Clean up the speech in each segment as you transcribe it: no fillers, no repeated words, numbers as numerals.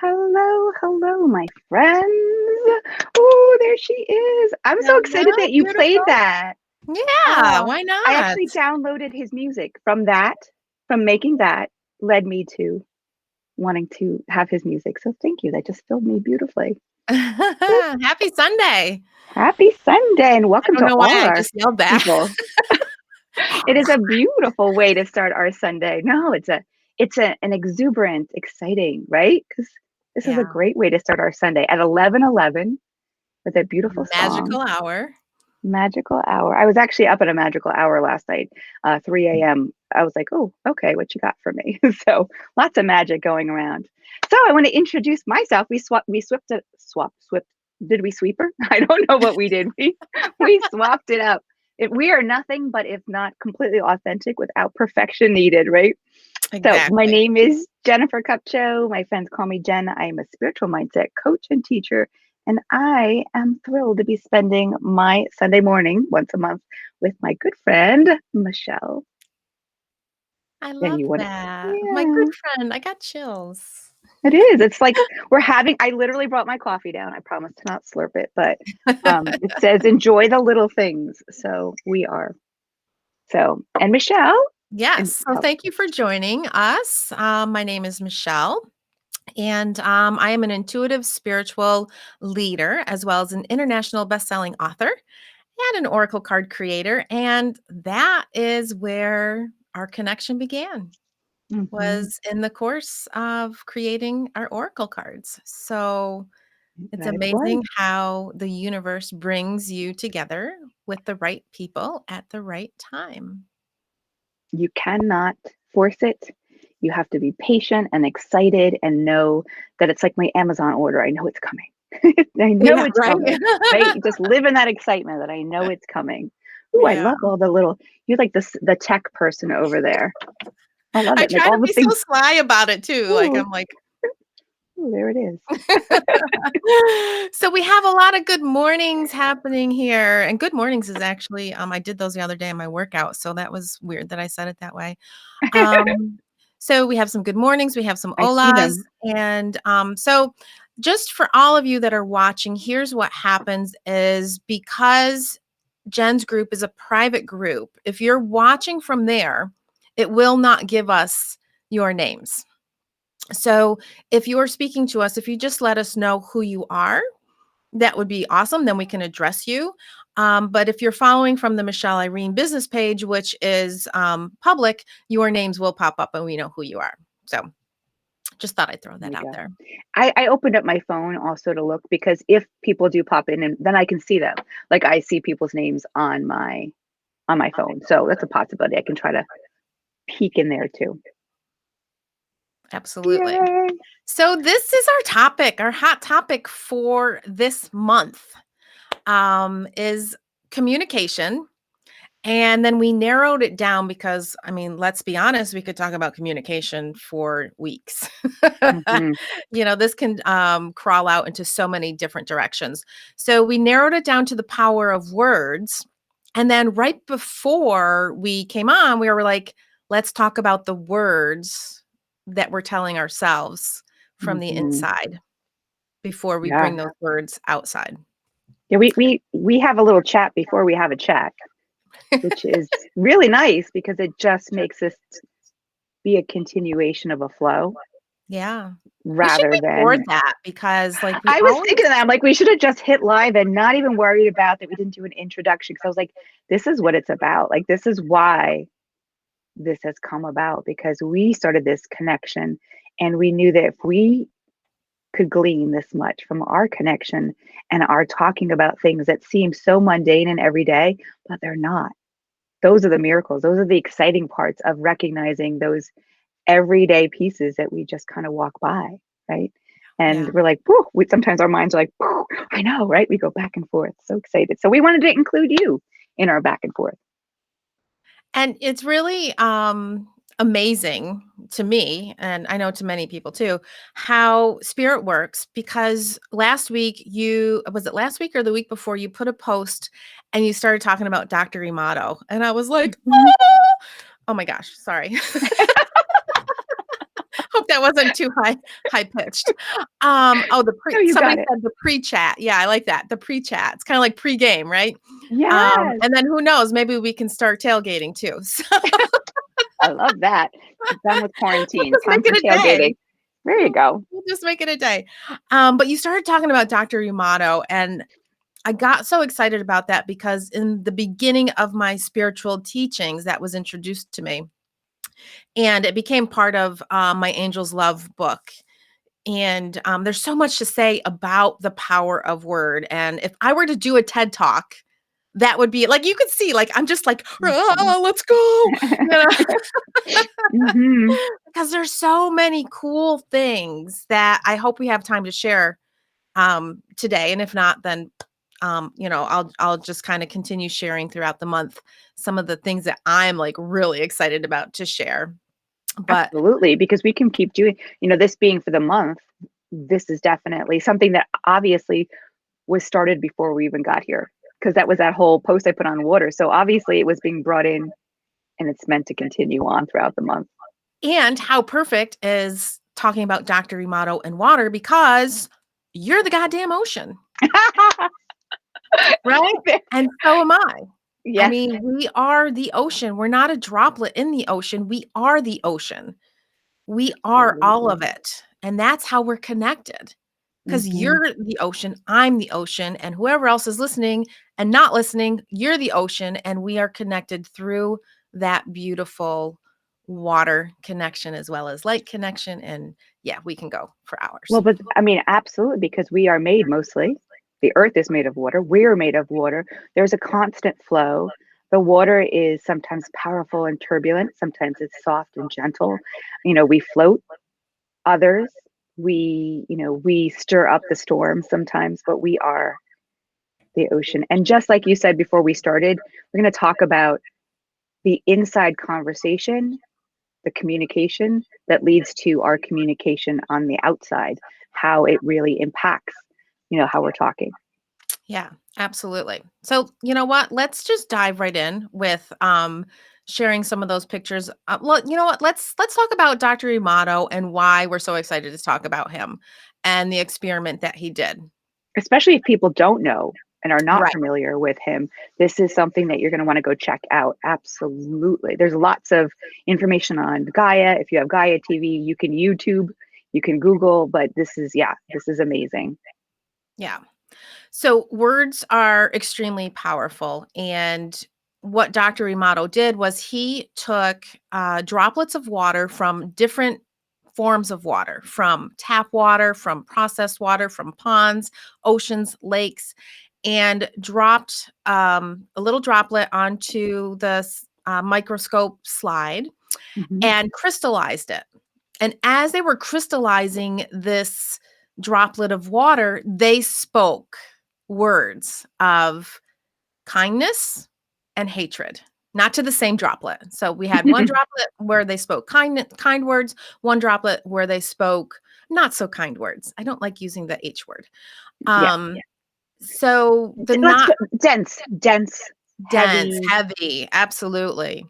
hello, my friends. Oh, there she is. I'm so excited Hello, that you played beautiful. that. Yeah, Oh, why I not? actually downloaded his music from making that led me to wanting to have his music. So thank you. That just filled me beautifully. Woo. Happy Sunday. Happy Sunday and I welcome don't to know why all I our just yelled that. people. It is a beautiful way to start our Sunday. No, an exuberant, exciting, right? Because this is a Yeah, great way to start our Sunday at 11:11 with a beautiful song, magical hour. Magical Hour. I was actually up at a magical hour last night, 3 a.m. I was like, oh, okay, what you got for me? So lots of magic going around. So I want to introduce myself. We swapped. Did we sweep her? I don't know what we did. We swapped it up. We are nothing but if not completely authentic without perfection needed, right? So my Exactly. name is Jennifer Kupcho. My friends call me Jen. I am a spiritual mindset coach and teacher, and I am thrilled to be spending my Sunday morning once a month with my good friend Michelle. I And love you want to, that. My good yeah, friend, I got chills. it is. It's like we're having. I literally brought my coffee down. I promise to not slurp it, but it says enjoy the little things. So we are. So and Michelle, and Yes. So tell. thank you for joining us. My name is Michelle, and I am an intuitive spiritual leader as well as an international best-selling author and an oracle card creator, and that is where our connection began, Mhm, was in the course of creating our oracle cards. So it's that it was. amazing how the universe brings you together with the right people at the right time. You cannot force it. You have to be patient and excited and know that it's like my Amazon order. I know it's coming. I know Yeah, it's right. coming, right? You just live in that excitement that I know it's coming. Ooh, I Yeah. love all the little, you're like the tech person over there. I love I it. Like try to all the be so things. sly about it too. Like Ooh, I'm like ooh, there it is. so we have a lot of good mornings happening here. And good mornings is actually I did those the other day in my workout. So that was weird that I said it that way. Um, so we have some good mornings, we have some I see olas, them. and so just for all of you that are watching, here's what happens is because Jen's group is a private group. If you're watching from there, it will not give us your names. So if you're speaking to us, if you just let us know who you are, that would be awesome. Then we can address you. But if you're following from the Michelle Irene business page, which is public, your names will pop up and we know who you are. So just thought I'd throw There that we out go. there. I opened up my phone also to look because if people do pop in and then I can see them. Like I see people's names on my phone. So that's a possibility. I can try to peek in there too. Absolutely. Yay. So this is our topic, our hot topic for this month is communication. And then we narrowed it down because, I mean, let's be honest, we could talk about communication for weeks. Mhm. This can crawl out into so many different directions. So we narrowed it down to the power of words. And then right before we came on, we were like, let's talk about the words that we're telling ourselves from the Mhm. inside before we Yeah. bring those words outside. Yeah, we have a little chat before we have a chat, which is really nice because it just makes this be a continuation of a flow Yeah. We should rather record than that because, like, we I was always thinking of that. I'm like, we should have just hit live and not even worried about that we didn't do an introduction because I was like, this is what it's about. Like, this is why this has come about because we started this connection and we knew that if we could glean this much from our connection and our talking about things that seem so mundane and everyday, but they're not. Those are the miracles. Those are the exciting parts of recognizing those everyday pieces that we just kind of walk by, right? And yeah. we're like, whew, sometimes our minds are like, whew, I know, right? We go back and forth. So excited. So we wanted to include you in our back and forth. And it's really, amazing to me, and I know to many people too, how spirit works because last week was it last week or the week before you put a post and you started talking about Dr. Emoto, and I was like, Mhm. "Oh!" Oh my gosh, sorry. Hope hope that wasn't too high pitched. Oh, No, you somebody got it. said the pre-chat. Yeah, I like that. The pre-chat. It's kind of like pre-game, right? Yes, And then who knows, maybe we can start tailgating too. So I love that. Done with we'll quarantine. just Time make for it a day. tailgating. There you go. We'll just make it a day. But you started talking about Dr. Emoto, and I got so excited about that because in the beginning of my spiritual teachings, that was introduced to me, and it became part of my Angel's Love book. And there's so much to say about the power of word. And if I were to do a TED talk, that would be like, you could see, like, I'm just like, Mhm. let's go, Mhm. because there's so many cool things that I hope we have time to share today. And if not, then I'll just kind of continue sharing throughout the month some of the things that I'm like really excited about to share. But Absolutely, because we can keep doing, this being for the month, this is definitely something that obviously was started before we even got here, because that was that whole post I put on water. So obviously it was being brought in and it's meant to continue on throughout the month. and how perfect is talking about Dr. Emoto and water, because you're the goddamn ocean, right? And so am I. I Yes, mean, we are the ocean. We're not a droplet in the ocean. We are the ocean. We are all of absolutely. it. And that's how we're connected. Because Hmm. you're the ocean, I'm the ocean, and whoever else is listening and not listening, you're the ocean, and we are connected through that beautiful water connection as well as light connection. And yeah, we can go for Well, hours. but I mean, absolutely, because we are made mostly. The earth is made of water. We're made of water. There's a constant flow. The water is sometimes powerful and turbulent. Sometimes it's soft and gentle. We float. Others, we stir up the storm sometimes, but we are the ocean. And just like you said before we started, we're going to talk about the inside conversation, the communication that leads to our communication on the outside, how it really impacts, how we're talking. Yeah, absolutely. So, you know what? Let's just dive right in with sharing some of those pictures. You know what? Let's talk about Dr. Emoto and why we're so excited to talk about him and the experiment that he did. Especially if people don't know and are not Right. familiar with him, this is something that you're going to want to go check out. Absolutely. There's lots of information on Gaia. If you have Gaia TV, you can YouTube, you can Google, but this is amazing. Yeah. So words are extremely powerful. And what Dr. Emoto did was he took droplets of water from different forms of water, from tap water, from processed water, from ponds, oceans, lakes, and dropped a little droplet onto the microscope slide Hmm. and crystallized it. And as they were crystallizing this droplet of water, they spoke words of kindness and hatred, not to the same droplet. So we had one droplet where they spoke kind words, one droplet where they spoke not so kind words. I don't like using the H word. Yeah. So the Let's not go dense, dense, heavy. heavy, absolutely.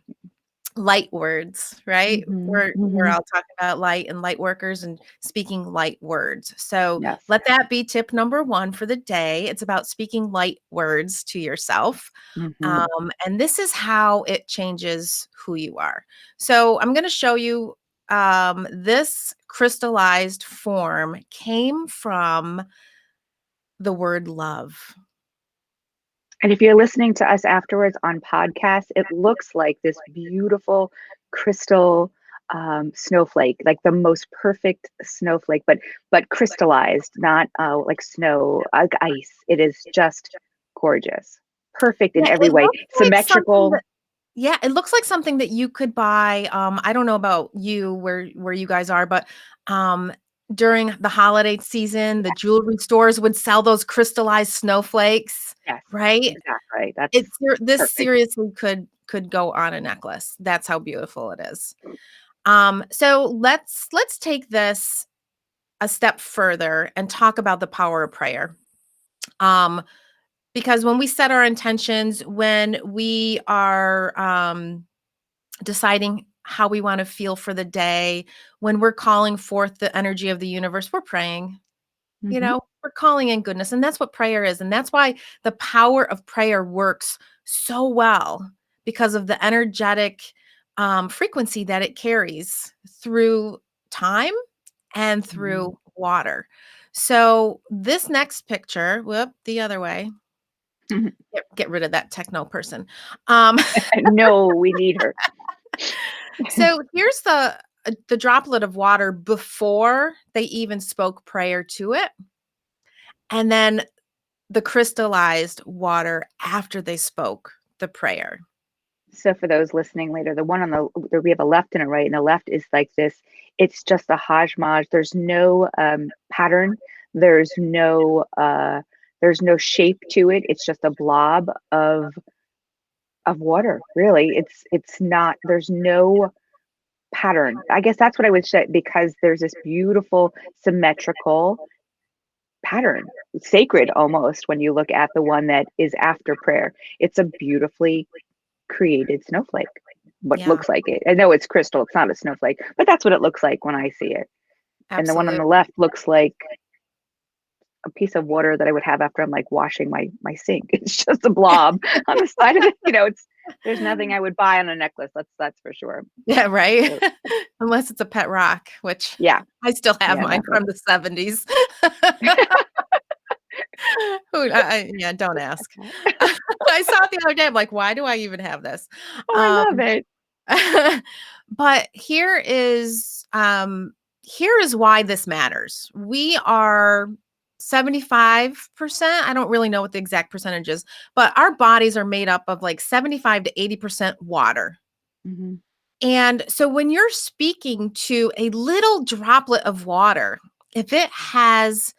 Light words, right? Hmm. We're Hmm. all talking about light and light workers and speaking light words. So Yes. let that be tip number 1 for the day. It's about speaking light words to yourself. Hmm. And this is how it changes who you are. So I'm going to show you this crystallized form came from the word love. And if you're listening to us afterwards on podcast, it looks like this beautiful crystal snowflake, like the most perfect snowflake, but crystallized, not like snow, like ice. It is just gorgeous, perfect in Yeah, every it way, looks like something symmetrical. that Yeah, it looks like something that you could buy. I don't know about you where you guys are, but um, during the holiday season, the jewelry stores would sell those crystallized snowflakes, Yes, right? exactly. That's This perfect. seriously could go on a necklace. That's how beautiful it is. So let's take this a step further and talk about the power of prayer. Um, because when we set our intentions, when we are deciding how we want to feel for the day. When we're calling forth the energy of the universe, we're praying. Hmm. We're calling in goodness. And that's what prayer is. And that's why the power of prayer works so well, because of the energetic frequency that it carries through time and through water. So this next picture, whoop, the other way. Get rid of that techno person. Um, No, we need her. so here's the droplet of water before they even spoke prayer to it, and then the crystallized water after they spoke the prayer. So for those listening later, the one on we have a left and a right, and the left is like this. It's just a hodgepodge. There's no pattern. There's no there's no shape to it. It's just a blob of water. Really, it's not. There's no pattern. I guess that's what I would say, because there's this beautiful symmetrical pattern, sacred almost, when you look at the one that is after prayer. It's a beautifully created snowflake. What Yeah, looks like it. I know it's crystal, it's not a snowflake, but that's what it looks like when I see it. And the one on absolutely. the left looks like a piece of water that I would have after I'm like washing my sink. It's just a blob on the side of it. It's there's nothing I would buy on a necklace. That's for sure. Yeah, right? So, Unless it's a pet rock, which yeah, I still have yeah, mine that from one. the 70s. Yeah, don't ask. I saw it the other day, I'm like, "Why do I even have this?" Oh, I Um, love it. but here is why this matters. We are 75%, I don't really know what the exact percentage is, but our bodies are made up of like 75 to 80% water. Hmm. And so when you're speaking to a little droplet of water, if it has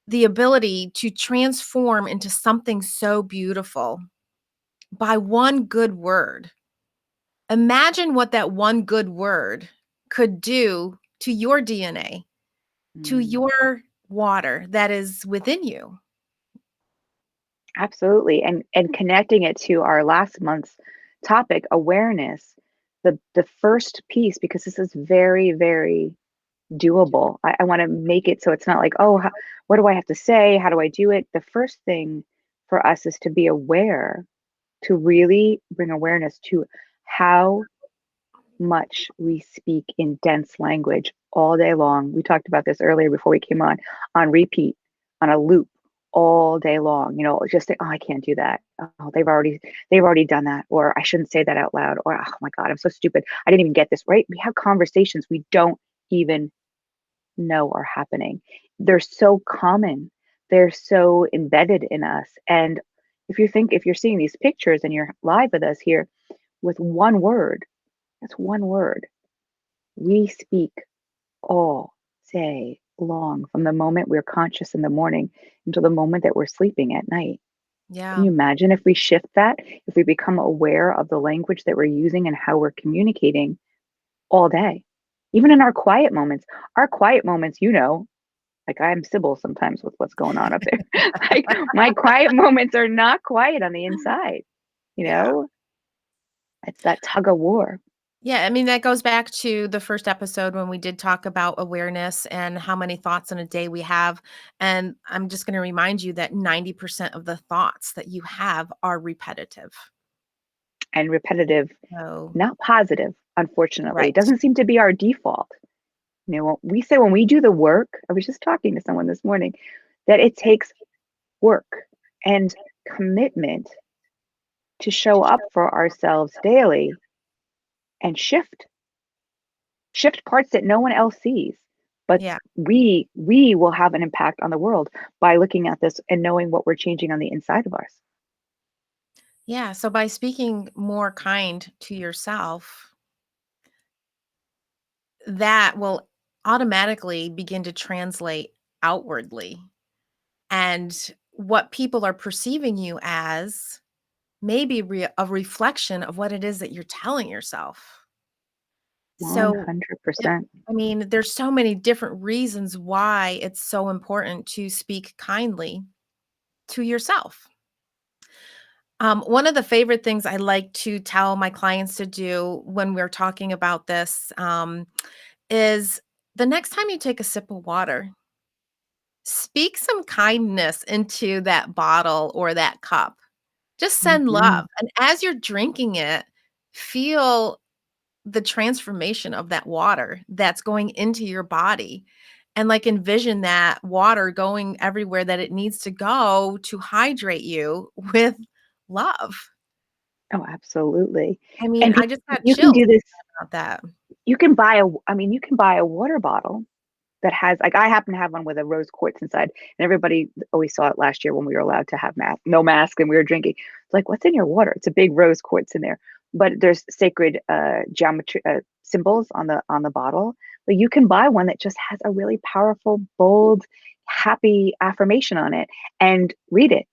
the ability to transform into something so beautiful by one good word, imagine what that one good word could do to your DNA, to Mm. your water that is within you. Absolutely. And connecting it to our last month's topic, awareness, the first piece, because this is very, very doable. I want to make it so it's not like, oh, what do I have to say? How do I do it? The first thing for us is to be aware, to really bring awareness to how much we speak in dense language all day long. We talked about this earlier before we came on repeat, on a loop all day long. Just say, oh, I can't do that. Oh, they've already done that, or I shouldn't say that out loud, or oh my God, I'm so stupid. I didn't even get this right. We have conversations we don't even know are happening. They're so common. They're so embedded in us. And if you're seeing these pictures and you're live with us here with one word, that's one word. We speak all day long, from the moment we're conscious in the morning until the moment that we're sleeping at night. Can Yeah. you imagine if we shift that? If we become aware of the language that we're using and how we're communicating all day, even in our quiet moments, like I'm Sybil sometimes with what's going on up there. Like my quiet moments are not quiet on the inside, you Yeah. know? It's that tug of war. Yeah, I mean, that goes back to the first episode when we did talk about awareness and how many thoughts in a day we have. And I'm just going to remind you that 90% of the thoughts that you have are repetitive. And repetitive, So, not positive, unfortunately. It right. doesn't seem to be our default. We say when we do the work, I was just talking to someone this morning, that it takes work and commitment to show up for ourselves daily and shift parts that no one else sees. But Yeah. we will have an impact on the world by looking at this and knowing what we're changing on the inside of us. Yeah. So, by speaking more kind to yourself, that will automatically begin to translate outwardly. And what people are perceiving you as may be a reflection of what it is that you're telling yourself. So, it 100%. I mean, there's so many different reasons why it's so important to speak kindly to yourself. One of the favorite things I like to tell my clients to do when we're talking about this is the next time you take a sip of water, speak some kindness into that bottle or that cup. Just send love. Mhm. And as you're drinking it, feel the transformation of that water that's going into your body. And like envision that water going everywhere that it needs to go to hydrate you with love. Oh, absolutely. I mean, And I just got you can chills do this. about that. You can buy a I mean, you can buy a water bottle that has like I happen to have one with a rose quartz inside, and everybody always saw it last year when we were allowed to have no mask and we were drinking. It's like, "What's in your water?" It's a big rose quartz in there, but there's sacred, geometry symbols on the bottle, but you can buy one that just has a really powerful, bold, happy affirmation on it and read it.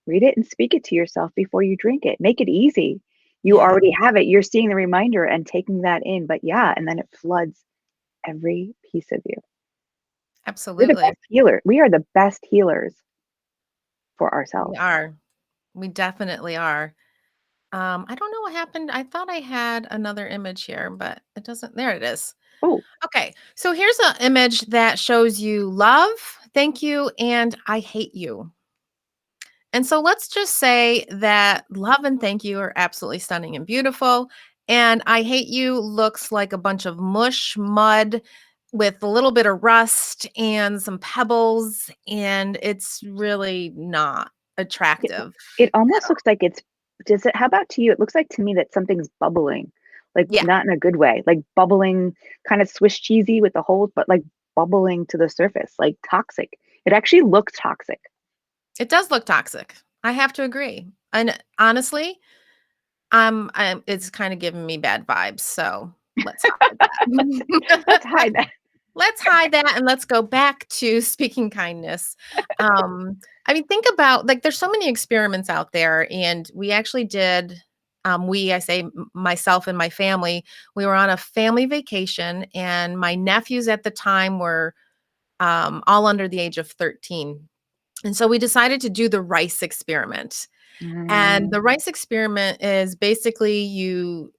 Read it and speak it to yourself before you drink it. Make it easy. You Yeah, already have it. You're seeing the reminder and taking that in, but yeah, and then it floods every piece of you. We're the absolutely. best healer. We are the best healers for We ourselves. are. We definitely are. I don't know what happened. I thought I had another image here, but it doesn't. There it is. Oh, Okay. So here's an image that shows you love, thank you, and I hate you. And so let's just say that love and thank you are absolutely stunning and beautiful. And I hate you looks like a bunch of mush, mud with a little bit of rust and some pebbles. And it's really not it attractive it at almost all. looks like it's does it how about to you? It looks like to me that something's bubbling, like, Yeah, not in a good way, like, bubbling, kinda Swiss cheesy with the holes, but, like, bubbling to the surface, like, toxic. It actually looks toxic. it does look toxic. I have to agree. And honestly, I'm it's kind of giving me bad vibes. So let's hide Let's that. hide that. Let's hide that and let's go back to speaking kindness. I mean, think about like there's so many experiments out there, and we actually did. I say myself and my family, we were on a family vacation, and my nephews at the time were all under the age of 13. And so we decided to do the rice experiment. And Mm, the rice experiment is basically you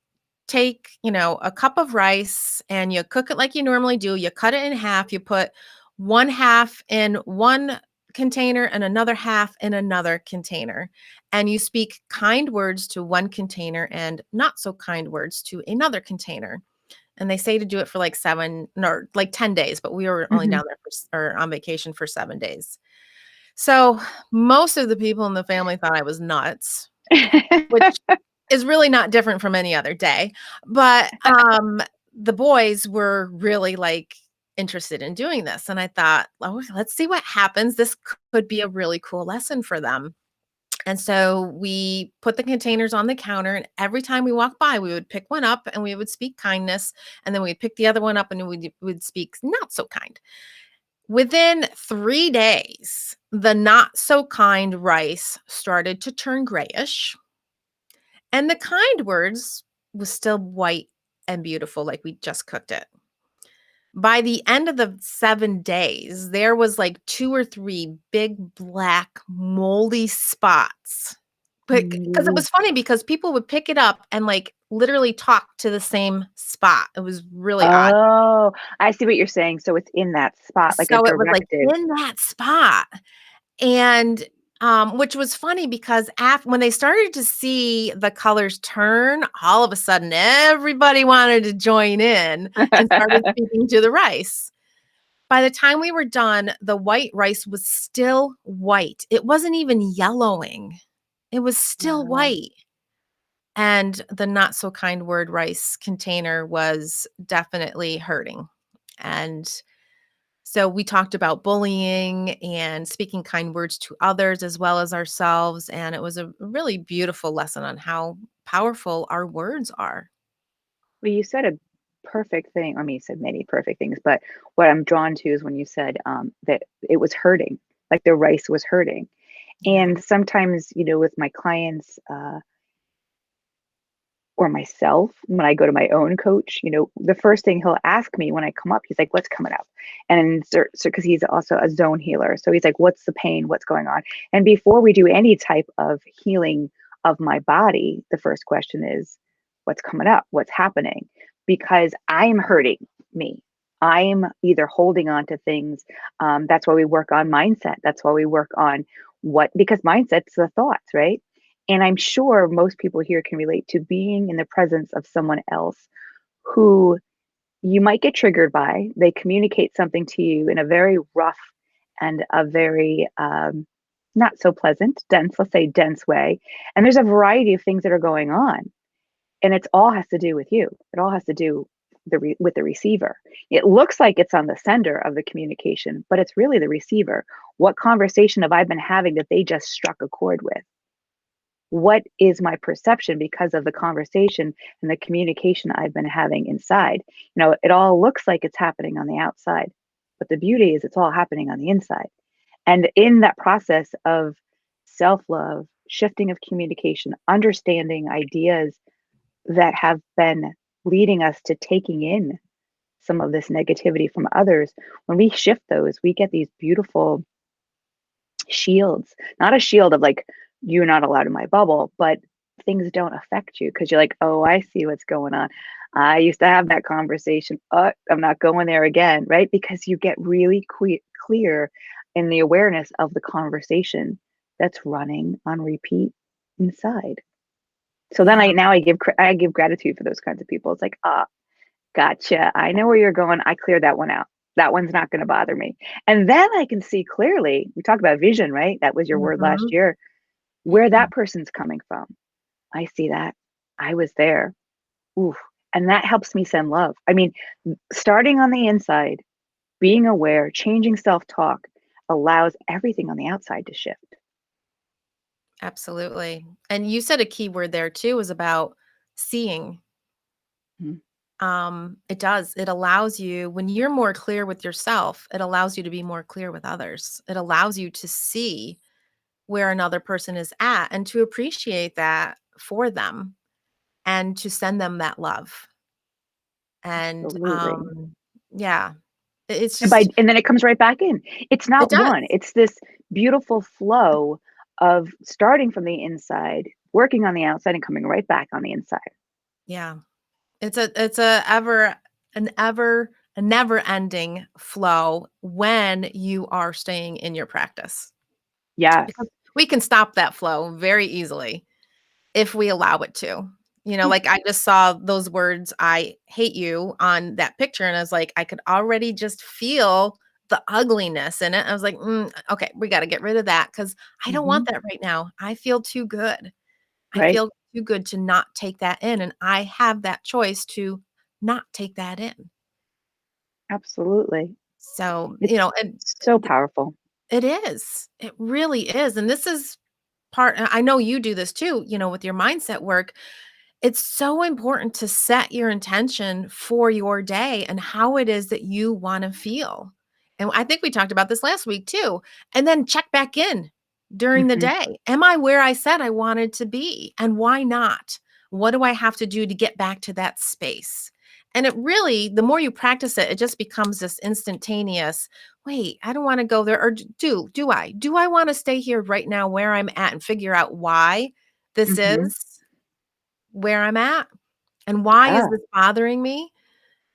take, a cup of rice and you cook it like you normally do. You cut it in half. You put one half in one container and another half in another container. And you speak kind words to one container and not so kind words to another container. And they say to do it for like 10 days, but we were only mhm. down there or on vacation for 7 days. So most of the people in the family thought I was nuts, which is really not different from any other day, but, the boys were really, like, interested in doing this, and I thought, "Oh, let's see what happens. This could be a really cool lesson for them." And so we put the containers on the counter, and every time we walked by, we would pick one up and we would speak kindness, and then we'd pick the other one up and we would speak not so kind. Within 3 days, the not so kind rice started to turn grayish, and the kind words was still white and beautiful like we just cooked it. By the end of the 7 days, there was like 2 or 3 big black moldy spots. But because it Ooh. was funny because people would pick it up and, like, literally talk to the same spot. It was really odd. Oh, I see what you're saying. So it's in that spot, like a So it was, like, directive. in that spot. And, which was funny because when they started to see the colors turn, all of a sudden everybody wanted to join in and started speaking to the rice. By the time we were done, the white rice was still white. It wasn't even yellowing. It was still Wow. white. And the not so kind word rice container was definitely hurting. And so we talked about bullying and speaking kind words to others as well as ourselves. And it was a really beautiful lesson on how powerful our words are. Well, you said a perfect thing. I mean, you said many perfect things, but what I'm drawn to is when you said that it was hurting, like the rice was hurting. Yeah. And sometimes, with my clients or myself, when I go to my own coach, the first thing he'll ask me when I come up, he's like, "What's coming up?" And so, because he's also a zone healer, so he's like, "What's the pain? What's going on?" And before we do any type of healing of my body, the first question is, what's coming up? What's happening? Because I'm hurting me. I'm either holding on to things. That's why we work on mindset. That's why we work on because mindset's the thoughts, right? And I'm sure most people here can relate to being in the presence of someone else who you might get triggered by. They communicate something to you in a very rough and a very not so pleasant, dense, let's say dense way. And there's a variety of things that are going on. And it's all has to do with you. It all has to do with the receiver. It looks like it's on the sender of the communication, but it's really the receiver. What conversation have I been having that they just struck a chord with? What is my perception because of the conversation and the communication I've been having inside? It all looks like it's happening on the outside, but the beauty is it's all happening on the inside. And in that process of self love, shifting of communication, understanding ideas that have been leading us to taking in some of this negativity from others, when we shift those, we get these beautiful shields, not a shield of like, you're not allowed in my bubble, but things don't affect you because you're like, oh, I see what's going on. I used to have that conversation. I'm not going there again, right? Because you get really clear in the awareness of the conversation that's running on repeat inside. So then Yeah. I give gratitude for those kinds of people. It's like, gotcha. I know where you're going. I cleared that one out. That one's not going to bother me. And then I can see clearly, we talk about vision, right? That was your word last Mhm. year, where that person's coming from. I see that. I was there. Oof. And that helps me send love. I mean, starting on the inside, being aware, changing self talk allows everything on the outside to shift. Absolutely. And you said a key word there too was about seeing. Mhm. It does. It allows you when you're more clear with yourself, it allows you to be more clear with others. It allows you to see where another person is at and to appreciate that for them and to send them that love. And Absolutely. yeah, it's And just then it comes right back in. It's it not does. one, it's this beautiful flow of starting from the inside, working on the outside, and coming right back on the inside. Yeah. It's a never ending flow when you are staying in your practice. Yes. Because we can stop that flow very easily if we allow it to. Yeah. Like I just saw those words, "I hate you" on that picture, and I was like, I could already just feel the ugliness in it. I was like, okay, we got to get rid of that because I don't want Mhm. that right now. I feel too good. I Right? feel too good to not take that in, and I have that choice to not take that in. Absolutely. So, It's and so powerful. it is. It really is. And this is I know you do this too, with your mindset work. It's so important to set your intention for your day and how it is that you want to feel. And I think we talked about this last week too. And then check back in during the Mhm. day. Am I where I said I wanted to be? And why not? What do I have to do to get back to that space? And it really, the more you practice it, it just becomes this instantaneous, wait, I don't want to go there. Or do I? Do I want to stay here right now where I'm at and figure out why this Mhm. is where I'm at? And why is Yeah. this bothering me?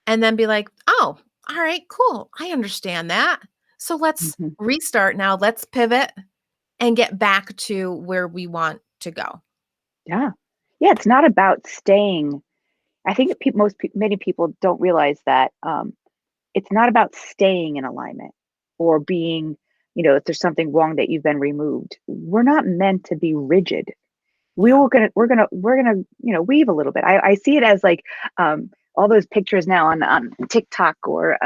And then be like, "Oh, all right, cool. I understand that. So let's Mhm. restart now. Let's pivot and get back to where we want to go." Yeah. Yeah, it's not about staying. I think that many people don't realize that, it's not about staying in alignment or being, if there's something wrong that you've been removed. We're not meant to be rigid. Yeah. We're gonna weave a little bit. I see it as like all those pictures now on TikTok or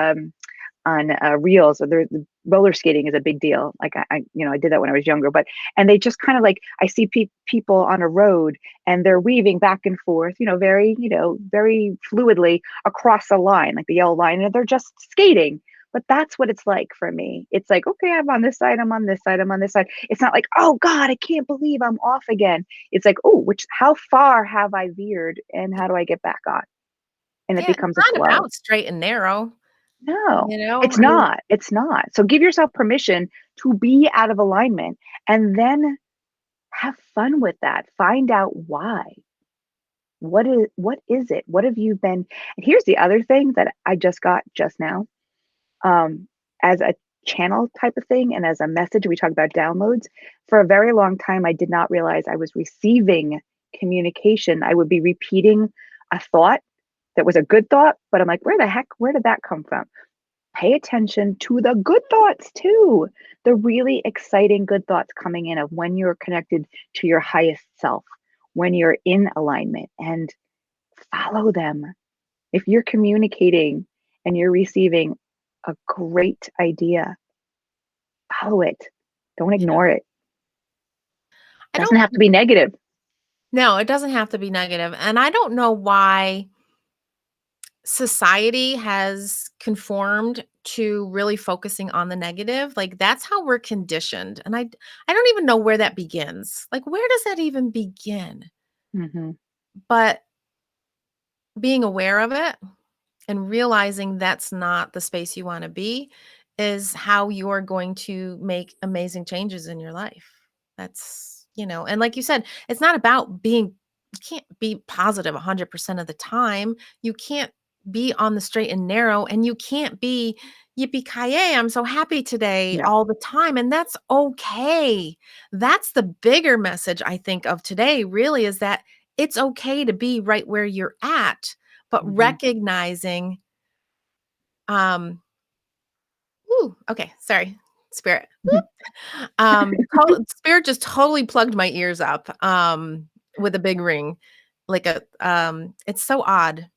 on reels, or the roller skating is a big deal. Like I did that when I was younger, but and they just kind of like I see people on a road and they're weaving back and forth, very very fluidly across a line, like the yellow line, and they're just skating. But that's what it's like for me. It's like, okay, I'm on this side, I'm on this side, I'm on this side. It's not like, oh God, I can't believe I'm off again. It's like, oh, how far have I veered and how do I get back on? And it Yeah, it's becomes a not flow. about straight and narrow, No, it's I mean, not. It's not. So give yourself permission to be out of alignment and then have fun with that. Find out why. What is it? What have you been? And here's the other thing that I just got just now. Um, as a channel type of thing and as a message, we talk about downloads. For a very long time, I did not realize I was receiving communication. I would be repeating a thought that was a good thought, but I'm like, where did that come from? Pay attention to the good thoughts too. The really exciting good thoughts coming in of when you're connected to your highest self, when you're in alignment, and follow them. If you're communicating and you're receiving a great idea, follow it. Don't Yeah. ignore it. I Doesn't don't have to be negative. No, it doesn't have to be negative, and I don't know why society has conformed to really focusing on the negative. Like, that's how we're conditioned, and I don't even know where that begins. Like, where does that even begin? Hmm. But being aware of it and realizing that's not the space you wanna be is how you're going to make amazing changes in your life. And like you said, it's not about being you can't be positive 100% of the time. You can't be on the straight and narrow, and you can't be yippee-ki-yay, I'm so happy today No. all the time, and that's okay. That's the bigger message I think of today really is that it's okay to be right where you're at, but Hmm. recognizing, um okay, sorry, spirit. Spirit just totally plugged my ears up, with a big ring, like it's so odd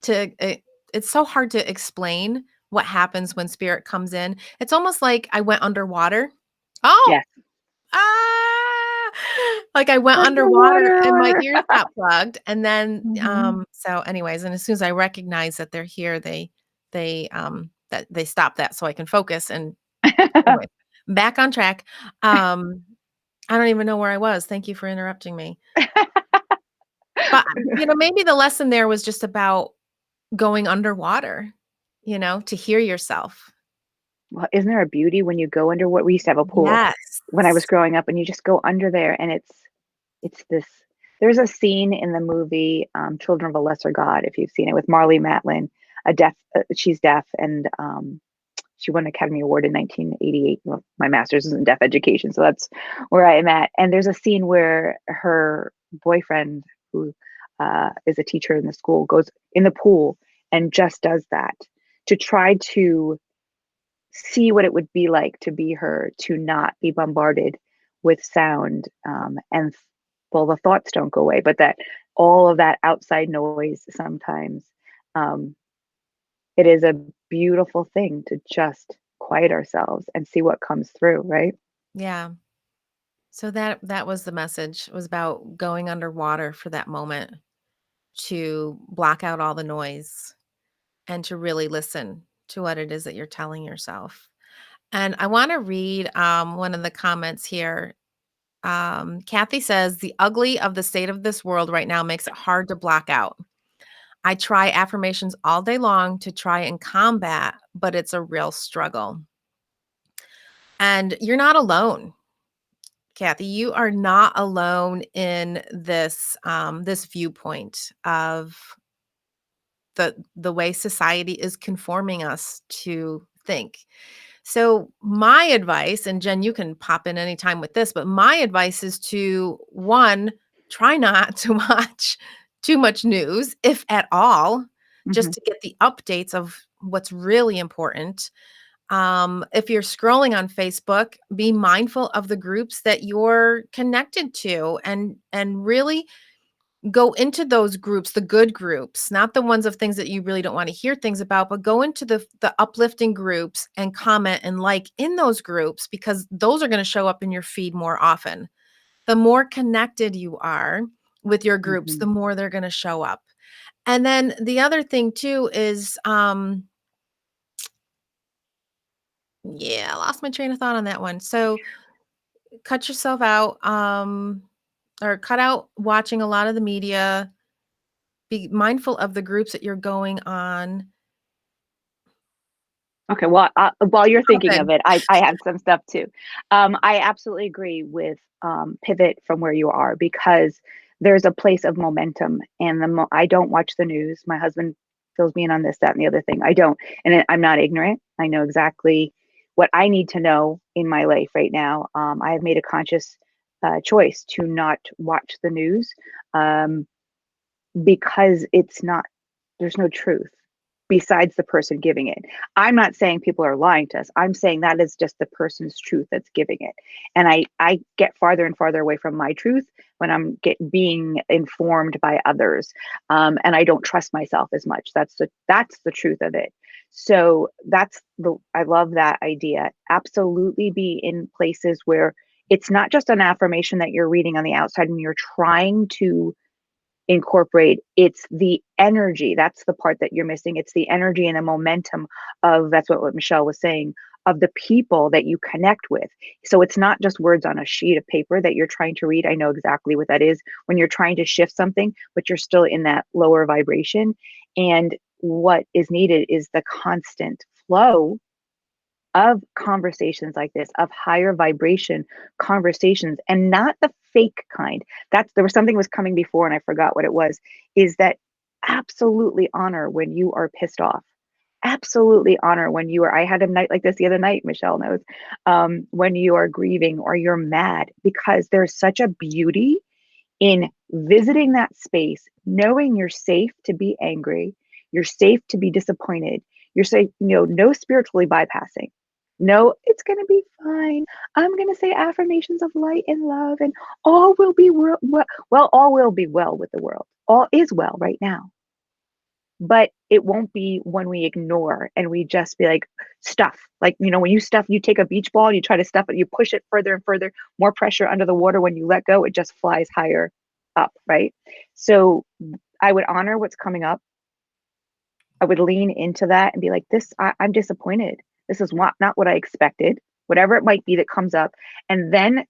it's so hard to explain what happens when spirit comes in. It's almost like I went underwater. Oh, Yes. ah! Like I went underwater and my Underwater. ears got plugged, and then, Hmm. so anyways, and as soon as I recognize that they're here, that they stop that so I can focus, and anyway, back on track. Um, I don't even know where I was. Thank you for interrupting me. But, maybe the lesson there was just about going underwater, to hear yourself. Well, isn't there a beauty when you go under what we used to have a pool Yes. when I was growing up and you just go under there and it's this there's a scene in the movie Children of a Lesser God, if you've seen it, with Marlee Matlin, a deaf she's deaf and she won an Academy Award in 1988. Well, my master's is in deaf education, so that's where I am at. And there's a scene where her boyfriend, who is a teacher in the school, goes in the pool and just does that to try to see what it would be like to be her, to not be bombarded with sound. And well, the thoughts don't go away, but that all of that outside noise sometimes, um, it is a beautiful thing to just quiet ourselves and see what comes through, right? Yeah. So that was the message, was about going underwater for that moment to block out all the noise and to really listen to what it is that you're telling yourself. And I wanna read, one of the comments here. Kathy says, "The ugly of the state of this world right now makes it hard to block out. I try affirmations all day long to try and combat, but it's a real struggle." And you're not alone, Kathy. You are not alone in this viewpoint of the way society is conforming us to think. So my advice, and Jen, you can pop in anytime with this, but my advice is to one, try not to watch too much news, if at all, just Hmm. to get the updates of what's really important. If you're scrolling on Facebook, be mindful of the groups that you're connected to, and really go into those groups, the good groups, not the ones of things that you really don't want to hear things about, but go into the uplifting groups and comment and like in those groups, because those are going to show up in your feed more often. The more connected you are with your groups, Hmm. the more they're going to show up. And then the other thing too is, yeah, I lost my train of thought on that one. So cut yourself out, or cut out watching a lot of the media. Be mindful of the groups that you're going on. Okay, well, while you're thinking of Open. it, I have some stuff too. I absolutely agree with pivot from where you are because there's a place of momentum, and I don't watch the news. My husband fills me in on this, that, and the other thing. I don't, and I'm not ignorant. I know exactly what I need to know in my life right now. I have made a conscious choice to not watch the news um, because it's not. There's no truth besides the person giving it. I'm not saying people are lying to us. I'm saying that is just the person's truth that's giving it. And I get farther and farther away from my truth when being informed by others. And I don't trust myself as much. That's the truth of it. So I love that idea. Absolutely be in places where it's not just an affirmation that you're reading on the outside and you're trying to incorporate. It's the energy. That's the part that you're missing. It's the energy and the momentum of, that's what Michelle was saying, of the people that you connect with. So it's not just words on a sheet of paper that you're trying to read. I know exactly what that is when you're trying to shift something, but you're still in that lower vibration. And what is needed is the constant flow of conversations like this, of higher vibration conversations, and not the fake kind. There was something was coming before and I forgot what it was, is that absolutely honor when you are pissed off. Absolutely honor when you are, I had a night like this the other night, Michelle knows, when you are grieving or you're mad, because there's such a beauty in visiting that space, knowing you're safe to be angry, you're safe to be disappointed, you're safe, no spiritually bypassing. No, it's going to be fine. I'm going to say affirmations of light and love, and all will be well, all will be well with the world. All is well right now. But it won't be when we ignore and we just be like, stuff. Like, when you stuff, you take a beach ball, you try to stuff it, you push it further and further, more pressure under the water. When you let go, it just flies higher up, right? So I would honor what's coming up. I would lean into that and be like, I'm disappointed. This is not what I expected, whatever it might be that comes up. And then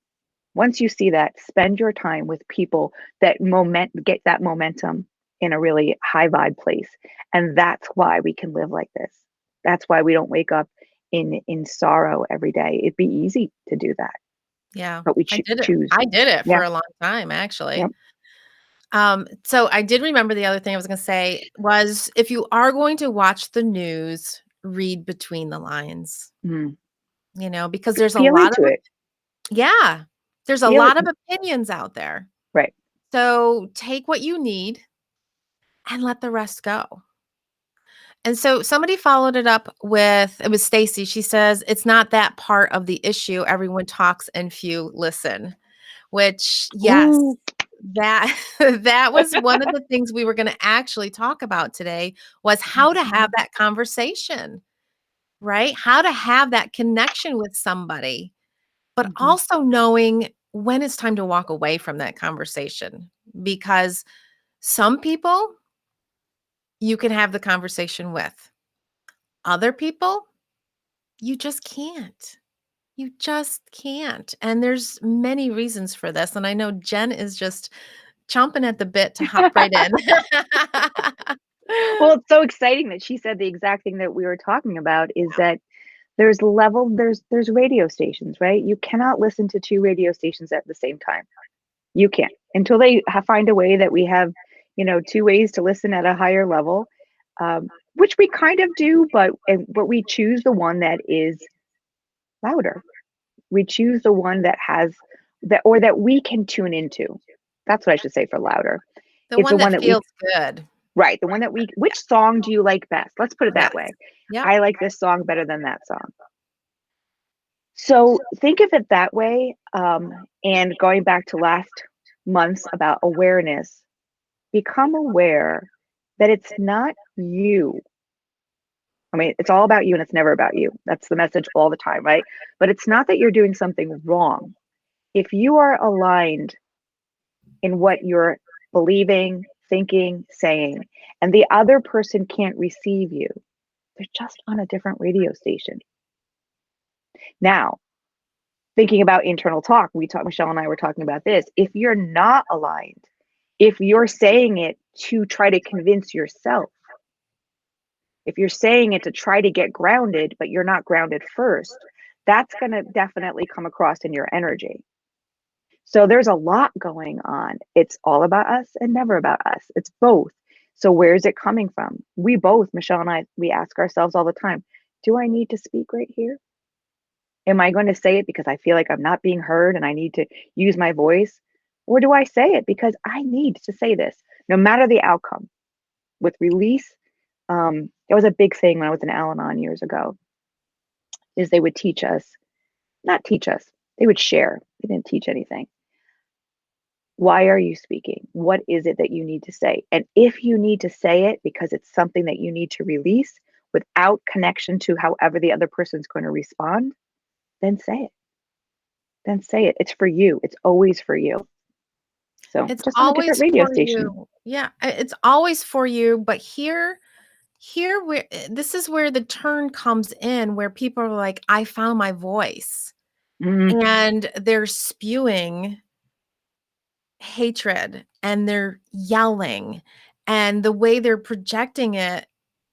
once you see that, spend your time with people that get that momentum in a really high vibe place. And that's why we can live like this. That's why we don't wake up in sorrow every day. It'd be easy to do that, Yeah, but we I did it. choose. I did it Yeah. for a long time, actually. Yep. So I did remember the other thing I was gonna say was if you are going to watch the news, read between the lines, Mm. because there's a Feel lot into of it. yeah, there's a Feel lot of opinions out there. right. So take what you need and let the rest go. And so somebody followed it up with it was Stacy. She says, "It's not that part of the issue. Everyone talks and few listen." Which, yes, Ooh. that that was one of the things we were gonna actually talk about today was how to have Mhm. that conversation, right? How to have that connection with somebody, but Mhm. also knowing when it's time to walk away from that conversation because some people you can have the conversation with. Other people, you just can't. You just can't. And there's many reasons for this. And I know Jen is just chomping at the bit to hop right in. Well, it's so exciting that she said the exact thing that we were talking about, is that there's radio stations, right? You cannot listen to two radio stations at the same time. You can't until they find a way that we have, two ways to listen at a higher level, which we kind of do, but we choose the one that is louder. We choose the one that has that, or that we can tune into. That's what I should say for louder. The It's the one one that that we feels good. Right, the one that which song do you like best? Let's put it Yes. that way. Yep. I like this song better than that song. So think of it that way. And going back to last month's about awareness, become aware that it's not you. I mean, it's all about you and it's never about you. That's the message all the time, right? But it's not that you're doing something wrong. If you are aligned in what you're believing, thinking, saying, and the other person can't receive you, they're just on a different radio station. Now, thinking about internal talk, Michelle and I were talking about this. If you're not aligned, if you're saying it to try to convince yourself, If you're saying it to try to get grounded, but you're not grounded first, that's going to definitely come across in your energy. So there's a lot going on. It's all about us and never about us. It's both. So where's it coming from? We both, Michelle and I, we ask ourselves all the time, do I need to speak right here? Am I going to say it because I feel like I'm not being heard and I need to use my voice? Or do I say it because I need to say this, no matter the outcome? With release, it was a big thing when I was in Al-Anon years ago, is they would teach us, not teach us, they would share. They didn't teach anything. Why are you speaking? What is it that you need to say? And if you need to say it because it's something that you need to release without connection to however the other person's going to respond, then say it. Then say it. It's for you. It's always for you. So It's just on a different always radio for station. you. Yeah, it's always for you, but here where this is where the turn comes in where people are like, "I found my voice." Mm, And they're spewing hatred and they're yelling, and the way they're projecting it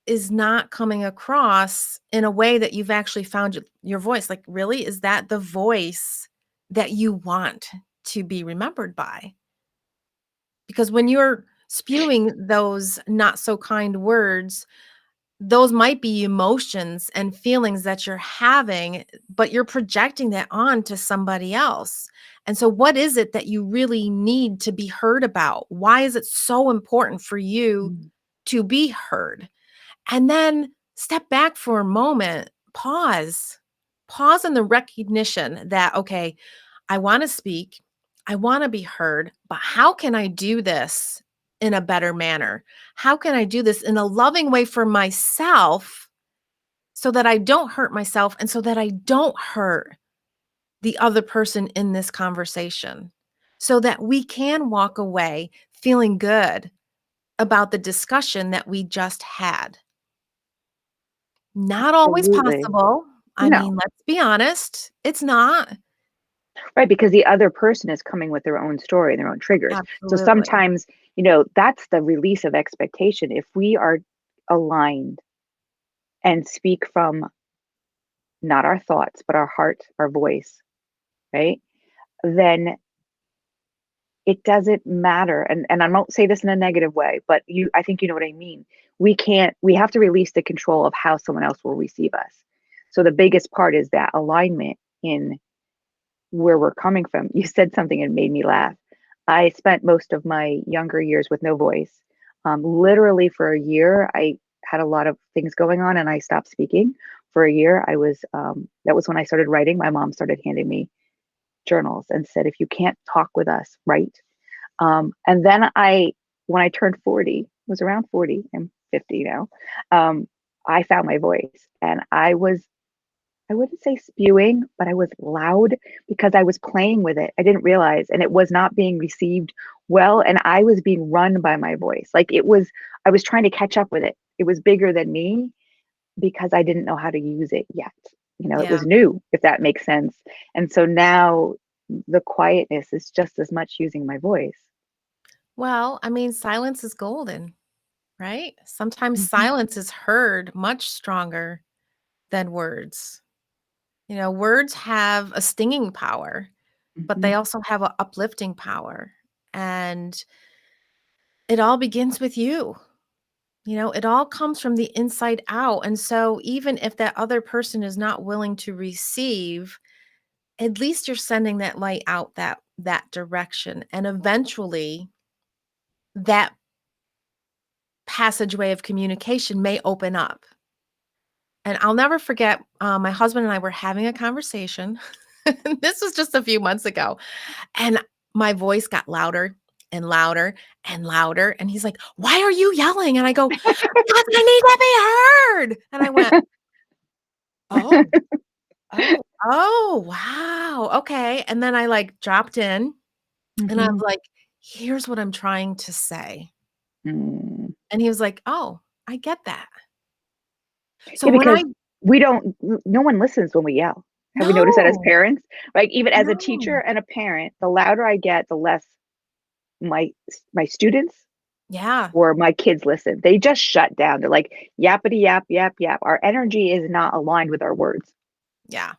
is not coming across in a way that you've actually found your voice. Like, really? Is that the voice that you want to be remembered by? Because when you're spewing those not so kind words, those might be emotions and feelings that you're having, but you're projecting that on to somebody else. And so, what is it that you really need to be heard about? Why is it so important for you mm, to be heard? And then step back for a moment, pause in the recognition that, okay, I want to speak, I want to be heard, but how can I do this in a better manner? How can I do this in a loving way for myself so that I don't hurt myself and so that I don't hurt the other person in this conversation? So that we can walk away feeling good about the discussion that we just had. Not always absolutely. possible. I No, mean, let's be honest, it's not. right. Because the other person is coming with their own story and their own triggers. So Absolutely. sometimes, that's the release of expectation. If we are aligned and speak from not our thoughts, but our heart, our voice, right? Then it doesn't matter. And I don't say this in a negative way, but I think you know what I mean. We have to release the control of how someone else will receive us. So the biggest part is that alignment in where we're coming from. You said something and made me laugh. I spent most of my younger years with no voice. Literally for a year, I had a lot of things going on and I stopped speaking. For a year, that was when I started writing. My mom started handing me journals and said, if you can't talk with us, write. And then when I turned 40, was around 40, I'm 50 now, I found my voice and I wouldn't say spewing, but I was loud because I was playing with it. I didn't realize, and it was not being received well. And I was being run by my voice. I was trying to catch up with it. It was bigger than me because I didn't know how to use it yet. It Yeah. was new, if that makes sense. And so now the quietness is just as much using my voice. Well, I mean, silence is golden, right? Sometimes Hmm. silence is heard much stronger than words. Words have a stinging power, but Hmm. they also have a uplifting power. And it all begins with you. It all comes from the inside out. And so even if that other person is not willing to receive, at least you're sending that light out that direction. And eventually that passageway of communication may open up. And I'll never forget, my husband and I were having a conversation. This was just a few months ago. And my voice got louder and louder and louder. And he's like, "Why are you yelling?" And I go, "Because I need to be heard." And I went, "Oh, oh, wow. Okay." And then I like dropped in and I was Hmm. like, "Here's what I'm trying to say." Mm. And he was like, "Oh, I get that." So Yeah, when I because no one listens when we yell. Have we noticed that as no, parents? Like even as a teacher no. and a parent, the louder I get, the less my my students Yeah. or my kids listen. They just shut down. They're like, yappity yap, yap, yap. Our energy is not aligned with our words. Yeah.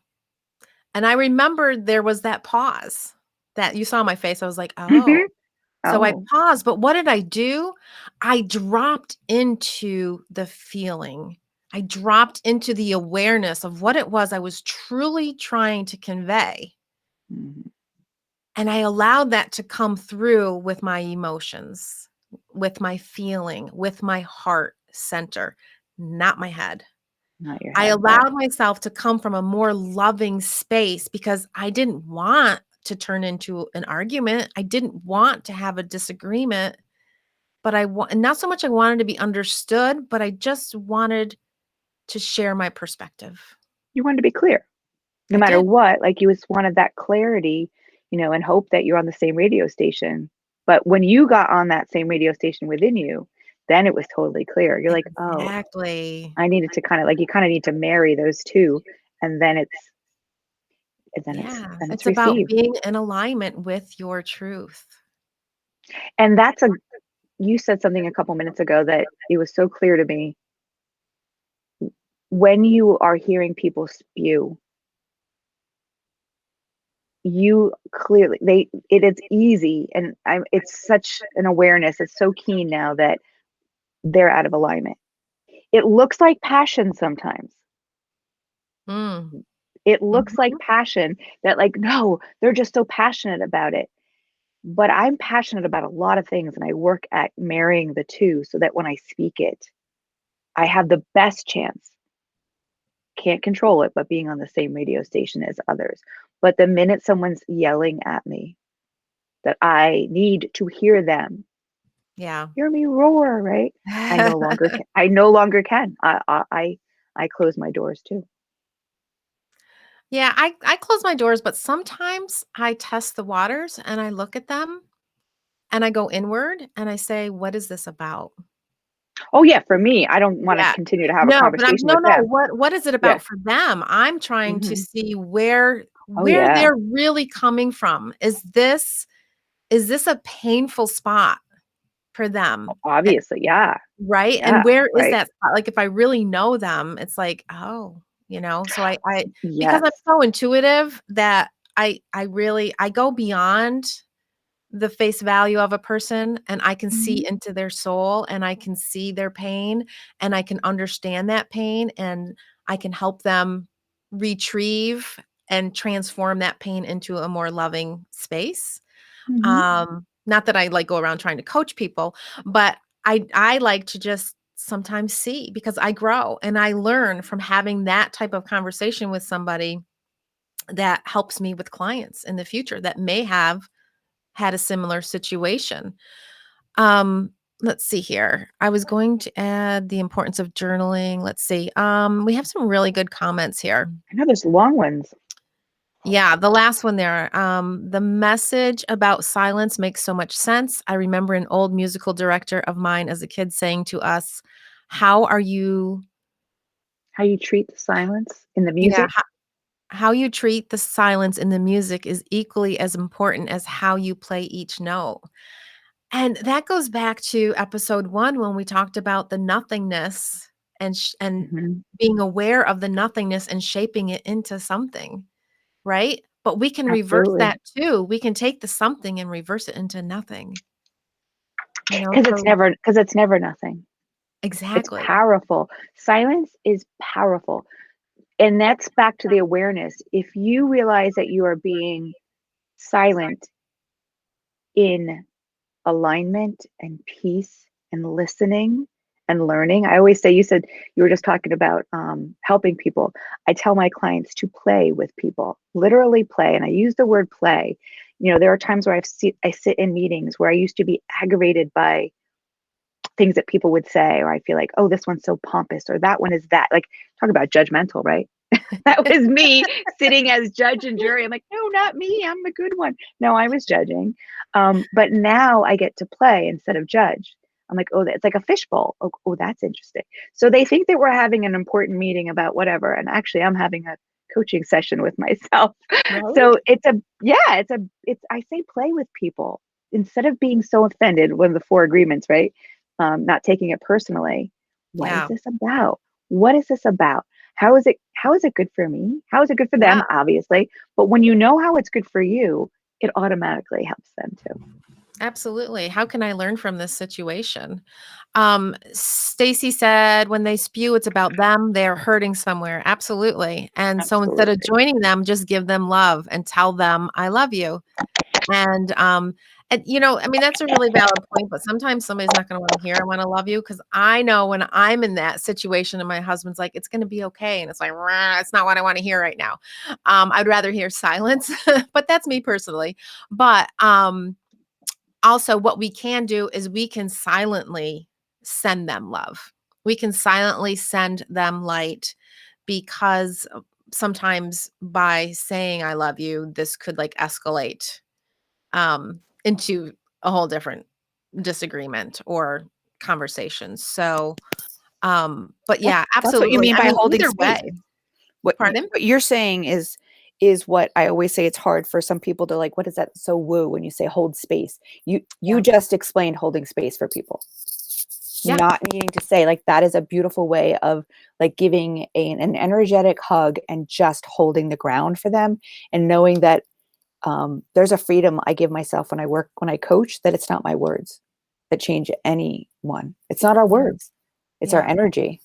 And I remember there was that pause that you saw my face. I was like, "Oh." Hmm. So I Oh, paused, but what did I do? I dropped into the feeling. I dropped into the awareness of what it was I was truly trying to convey. mhm. And I allowed that to come through with my emotions, with my feeling, with my heart center, not my head. Not your I head. Right. allowed myself to come from a more loving space because I didn't want to turn into an argument. I didn't want to have a disagreement, but not so much I wanted to be understood, but I just wanted to share my perspective. You wanted to be clear. No I matter did. what, like you just wanted that clarity, and hope that you're on the same radio station. But when you got on that same radio station within you, then it was totally clear. You're like, oh, Exactly. I needed to kind of like you kind of need to marry those two, and Yeah, then it's it's about received. being in alignment with your truth. And that's a you said something a couple minutes ago that it was so clear to me. When you are hearing people spew, you clearly it is easy, and it's such an awareness. It's so keen now that they're out of alignment. It looks like passion sometimes. Mm, It looks like mhm. passion that like, no, they're just so passionate about it. But I'm passionate about a lot of things and I work at marrying the two so that when I speak it, I have the best chance. Can't control it, but being on the same radio station as others. But the minute someone's yelling at me that I need to hear them, Yeah. hear me roar, right? I no longer can. I close my doors too. Yeah, I close my doors, but sometimes I test the waters and I look at them and I go inward and I say, "What is this about?" Oh yeah, for me, I don't want to Yeah. continue to have a No, but I'm conversation no, with no, them. what is it Yeah. about for them? I'm trying to Hmm. see where Oh where yeah. they're really coming from. Is this a painful spot for them? Obviously, yeah. Right? And Yeah, where is right. that spot? Like, if I really know them, it's like, "Oh," so I because I'm Yes. so intuitive that I go beyond the face value of a person, and I can Mhm, see into their soul, and I can see their pain, and I can understand that pain, and I can help them retrieve and transform that pain into a more loving space. mhm, Not that I, like, go around trying to coach people, but I like to just sometimes see because I grow and I learn from having that type of conversation with somebody that helps me with clients in the future that may have had a similar situation. Um, let's see here. I was going to add the importance of journaling. Let's see. We have some really good comments here. I know there's long ones. Yeah, the last one there. The message about silence makes so much sense. I remember an old musical director of mine as a kid saying to us, "How are you?" How you treat the silence in the Yeah, music. how you treat the silence in the music is equally as important as how you play each note. And that goes back to episode 1 when we talked about the nothingness and Mhm, being aware of the nothingness and shaping it into something, right? But we can reverse absolutely. that too. We can take the something and reverse it into nothing, Because so it's never nothing. It's exactly. powerful. Silence is powerful, and that's back to the awareness. If you realize that you are being silent in alignment and peace and listening and learning. I always say, you said you were just talking about helping people. I tell my clients to play with people, literally play. And I use the word play. There are times where I sit in meetings where I used to be aggravated by things that people would say, or I feel like, oh, this one's so pompous, or that one is that. Like, talk about judgmental, right? That was me sitting as judge and jury. I'm like, no, not me. I'm the good one. No, I was judging. But now I get to play instead of judge. I'm like, oh, it's like a fishbowl. Oh, that's interesting. So they think that we're having an important meeting about whatever. And actually, I'm having a coaching session with myself. Right? So it's a, yeah, it's, I say play with people. instead of being so offended, one of the four agreements, right? Not taking it personally. What is Yeah. this about? What is this about? How is it good for me? How is it good for Yeah. them, obviously? But when you know how it's good for you, it automatically helps them too. Absolutely. How can I learn from this situation? Stacy said when they spew, it's about them. They're hurting somewhere. Absolutely. And so instead of Absolutely. joining them, just give them love and tell them, I love you. And, I mean, that's a really valid point, but sometimes somebody's not going to want to hear, I want to love you. Cause I know when I'm in that situation and my husband's like, it's going to be okay. And it's like, "Rah, it's not what I want to hear right now. I'd rather hear silence, but that's me personally. But, also what we can do is we can silently send them love. We can silently send them light because sometimes by saying I love you, this could like escalate into a whole different disagreement or conversation. So, but That's yeah, that's what you absolutely. mean I by mean, holding either space. way. What Pardon? what you're saying is what I always say. It's hard for some people to like, what is that so woo when you say hold space? You Yeah. just explained holding space for people. Yeah. Not needing to say like that is a beautiful way of like giving an energetic hug and just holding the ground for them and knowing that there's a freedom I give myself when I coach, that it's not my words that change anyone. It's not our Yeah. words. It's our Yeah. energy.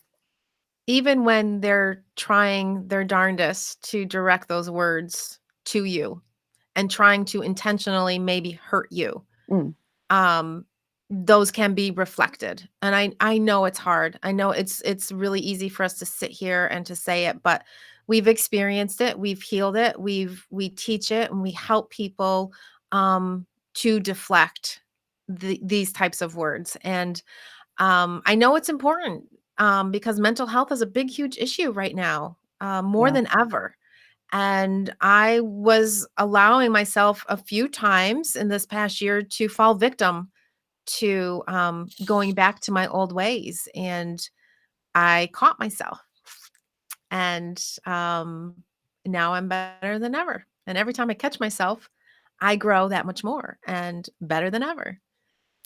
Even when they're trying their darndest to direct those words to you and trying to intentionally maybe hurt you, Mm, um, those can be reflected. And I know it's hard. I know it's really easy for us to sit here and to say it, but we've experienced it, we've healed it, we teach it, and we help people to deflect these types of words. And I know it's important because mental health is a big, huge issue right now, more yeah. than ever. And I was allowing myself a few times in this past year to fall victim to going back to my old ways. And I caught myself. And now I'm better than ever. And every time I catch myself, I grow that much more and better than ever.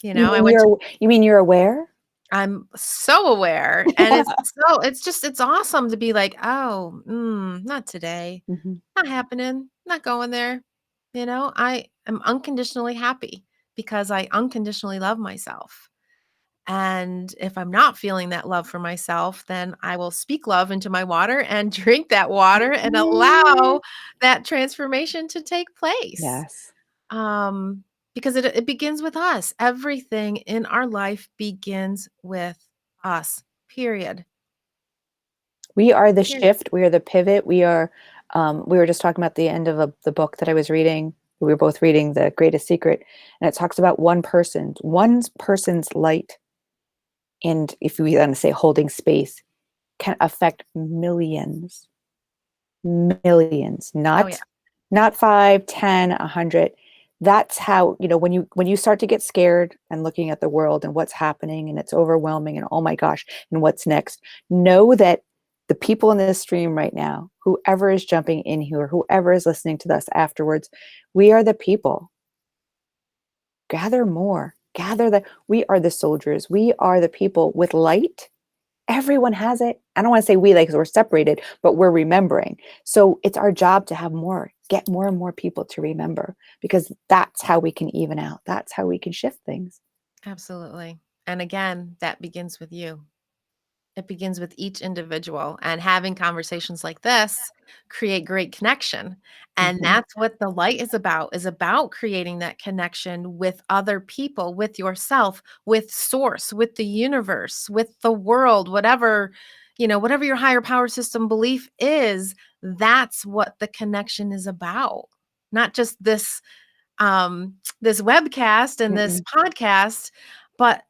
I went to You mean you're aware? I'm so aware, and it's awesome to be like, "Oh, not today. Mhm. Not happening. Not going there." I am unconditionally happy because I unconditionally love myself. And if I'm not feeling that love for myself, then I will speak love into my water and drink that water and Mm. allow that transformation to take place. Yes. Um, because it begins with us. Everything in our life begins with us. Period. We are the Period. shift. We are the pivot. We were just talking about the end of the book that I was reading. We were both reading The Greatest Secret, and it talks about one person's light. And if we want to say holding space, can affect millions, millions, Oh yeah. not 5, 10, 100. That's how, when you start to get scared and looking at the world and what's happening and it's overwhelming and oh my gosh, and what's next, know that the people in this stream right now, whoever is jumping in here, whoever is listening to us afterwards, we are the people. Gather more. We are the soldiers. We are the people with light. Everyone has it. I don't want to say we, like, 'cause we're separated, but we're remembering. So it's our job to have more, get more and more people to remember, because that's how we can even out. That's how we can shift things. Absolutely. And again, that begins with you. It begins with each individual, and having conversations like this create great connection. And Mhm. that's what the light is about creating that connection with other people, with yourself, with source, with the universe, with the world, whatever your higher power system belief is, that's what the connection is about. Not just this webcast and this Mm-mm. podcast, but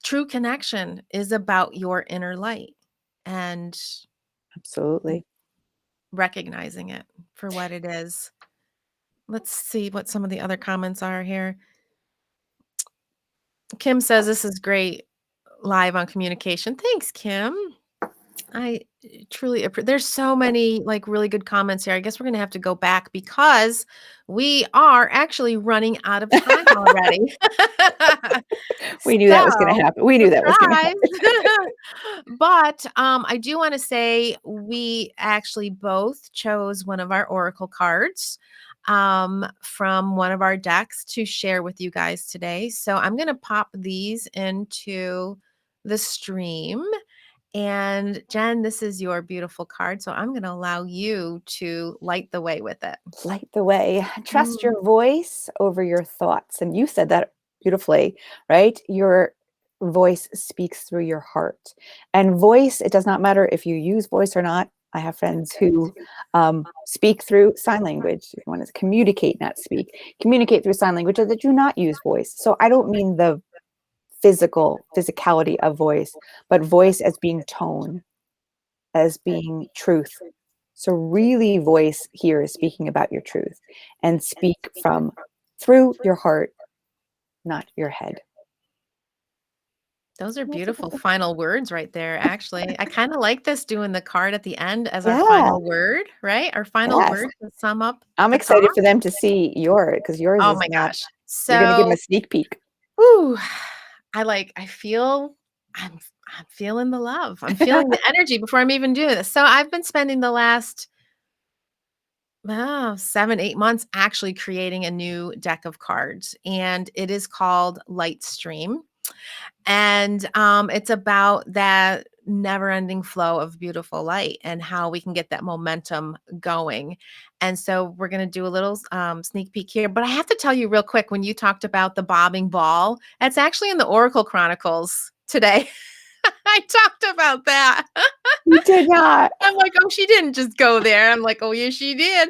true connection is about your inner light and Absolutely. recognizing it for what it is. Let's see what some of the other comments are here. Kim says this is great live on communication. Thanks, Kim. I truly there's so many like really good comments here. I guess we're gonna have to go back because we are actually running out of time already. We knew that was going to So happen. We knew that was going to surprise. happen. But I do want to say we actually both chose one of our oracle cards from one of our decks to share with you guys today. So I'm going to pop these into the stream. And Jen, this is your beautiful card. So I'm going to allow you to light the way with it. Light the way. Trust Mm. your voice over your thoughts. And you said that beautifully, right? Your voice speaks through your heart. And voice, it does not matter if you use voice or not. I have friends who speak through sign language. If you want to communicate, not speak, communicate through sign language, or that do not use voice. So I don't mean the physicality of voice, but voice as being tone, as being truth. So really voice here is speaking about your truth and speak from through your heart, not your head. Those are beautiful final words right there, actually. I kind of like this doing the card at the end as our Yeah, final word, right? Our final yes. word to sum up I'm the talk. excited for them to see yours because yours Oh is my not, gosh. you're going to give them So, a sneak peek. whew, I feel I'm feeling the love. I'm feeling the energy before I'm even doing this. So I've been spending the last 7, 8 months actually creating a new deck of cards, and it is called Light Stream. And it's about that never ending flow of beautiful light and how we can get that momentum going. And so we're going to do a little sneak peek here. But I have to tell you real quick when you talked about the bobbing ball, that's actually in the Oracle Chronicles today. I talked about that. You did not. I'm like, oh, she didn't just go there. I'm like, oh, yes, she did.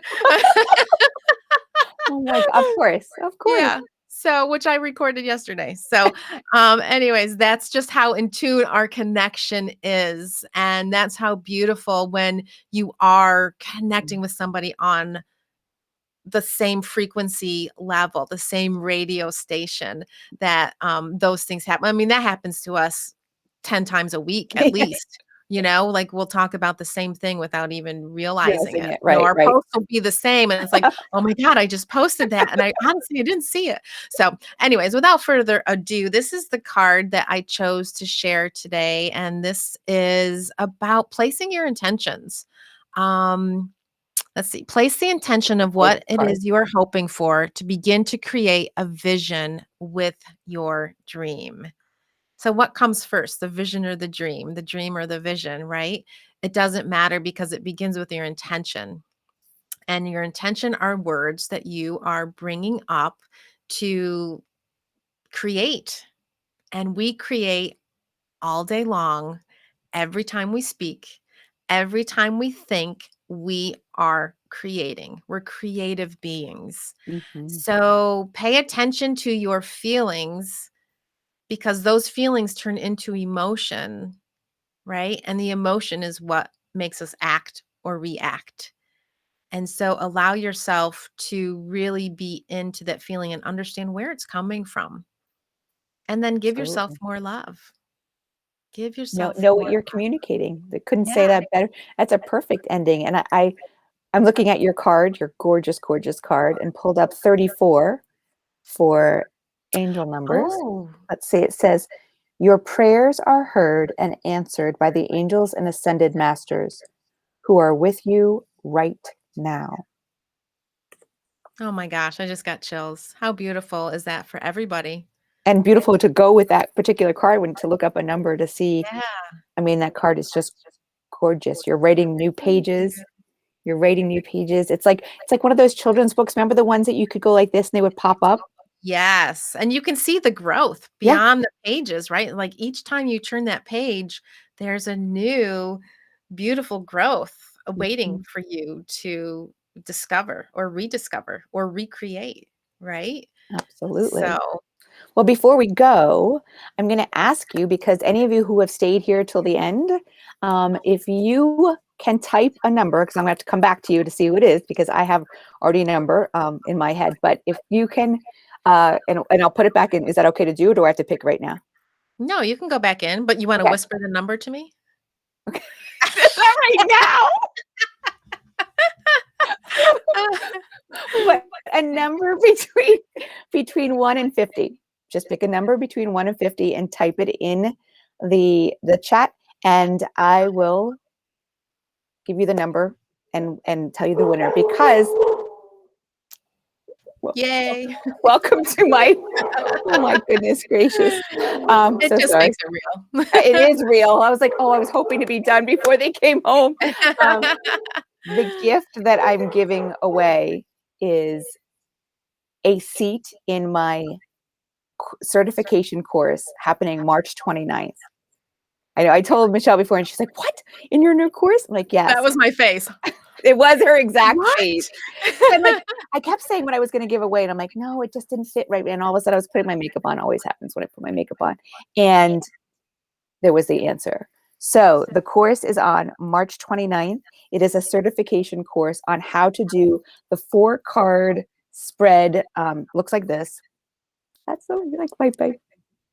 Oh my God. Of course. Of course. Yeah. So, which I recorded yesterday. So, anyways, that's just how in tune our connection is. And that's how beautiful when you are connecting with somebody on the same frequency level, the same radio station that those things happen. I mean, that happens to us 10 times a week at least. Like we'll talk about the same thing without even realizing Realizing it. it. Right. Our Right. posts will be the same. And it's like, oh my God, I just posted that. And I honestly I didn't see it. So, anyways, without further ado, this is the card that I chose to share today. And this is about placing your intentions. Let's see. Place the intention of what Gorgeous it card. is you are hoping for to begin to create a vision with your dream. So, what comes first, the vision or the dream? The dream or the vision, right? It doesn't matter because it begins with your intention. And your intention are words that you are bringing up to create. And we create all day long, every time we speak, every time we think, we are creating. We're creative beings. Mhm. So pay attention to your feelings because those feelings turn into emotion, right? And the emotion is what makes us act or react. And so allow yourself to really be into that feeling and understand where it's coming from. And then give yourself Absolutely. more love. Give Know yourself know what more. you're communicating. They couldn't say Yeah. that better. That's a perfect ending. And I'm looking at your card, your gorgeous, gorgeous card, and pulled up 34 for angel numbers. Oh, Let's see, it says, your prayers are heard and answered by the angels and ascended masters who are with you right now. oh my gosh, I just got chills. How beautiful is that for everybody? And beautiful to go with that particular card when to look up a number to see. Yeah. I mean, that card is just gorgeous. You're writing new Thank you. pages. You're writing new pages. It's like one of those children's books. Remember the ones that you could go like this and they would pop up? Yes, and you can see the growth Yeah. beyond the pages, right? Like each time you turn that page, there's a new beautiful growth awaiting Mhm. for you to discover or rediscover or recreate, right? So, Absolutely. Well, before we go, I'm going to ask you, because any of you who have stayed here till the end, if you can type a number, because I'm going to have to come back to you to see who it is, because I have already a number in my head. But if you can, and I'll put it back in. Is that okay to do, or do I have to pick right now? no, you can go back in, but you want to Okay. whisper the number to me? right now. But a number between 1 and 50. Just pick a number between 1 and 50 and type it in the chat, and I will give you the number and tell you the winner, because Yay. welcome to my, oh my goodness gracious. It So just sorry. makes it real. It is real. I was like, oh, I was hoping to be done before they came home. The gift that I'm giving away is a seat in my certification course happening March 29th. I know I told Michelle before, and she's like, "What? In your new course?" I'm like, "Yes." That was my face. It was her exact What? face. I'm like, I kept saying what I was going to give away, and I'm like, no, it just didn't fit right. And all of a sudden, I was putting my makeup on. Always happens when I put my makeup on, and there was the answer. So the course is on March 29th. It is a certification course on how to do the 4-card spread. Looks like this. That's so like my baby,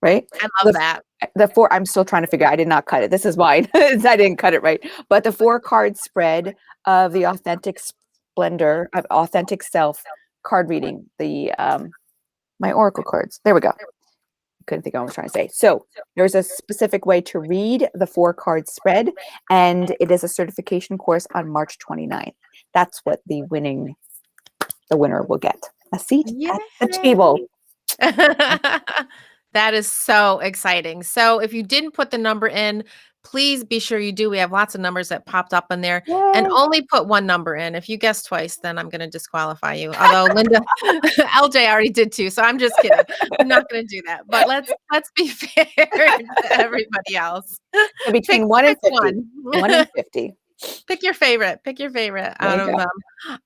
right? I love that. The 4, I'm still trying to figure out. I did not cut it. This is mine. I didn't cut it right. But the 4-card spread of the authentic splendor of authentic self card reading, the my oracle cards. There we go. Couldn't think of what I was trying to say. So there's a specific way to read the 4-card spread, and it is a certification course on March 29th. That's what the winner will get. A seat at the table. That is so exciting. So if you didn't put the number in, please be sure you do. We have lots of numbers that popped up in there. Yay. And only put one number in. If you guess twice, then I'm going to disqualify you. Although Linda, LJ already did too. So I'm just kidding. I'm not going to do that. But let's be fair to everybody else. So between 1 and 50. One. 1 and 50. Pick your favorite out of go.